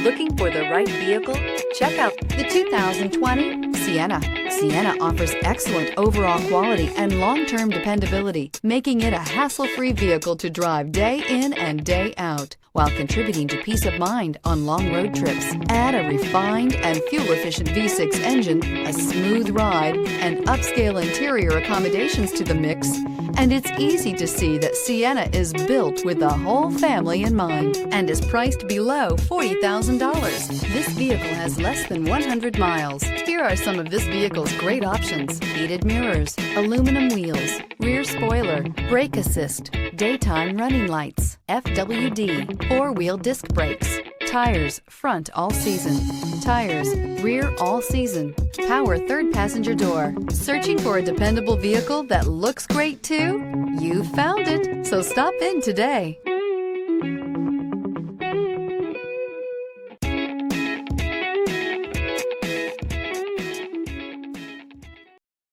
Looking for the right vehicle? Check out the 2020 Sienna. Sienna offers excellent overall quality and long-term dependability, making it a hassle-free vehicle to drive day in and day out, while contributing to peace of mind on long road trips. Add a refined and fuel-efficient V6 engine, a smooth ride, and upscale interior accommodations to the mix, and it's easy to see that Sienna is built with the whole family in mind and is priced below $40,000. This vehicle has less than 100 miles. Here are some of this vehicle's great options: heated mirrors, aluminum wheels, rear spoiler, brake assist, daytime running lights, FWD, four-wheel disc brakes, tires front all season, tires rear all season, power third passenger door. Searching for a dependable vehicle that looks great too? You found it, so stop in today.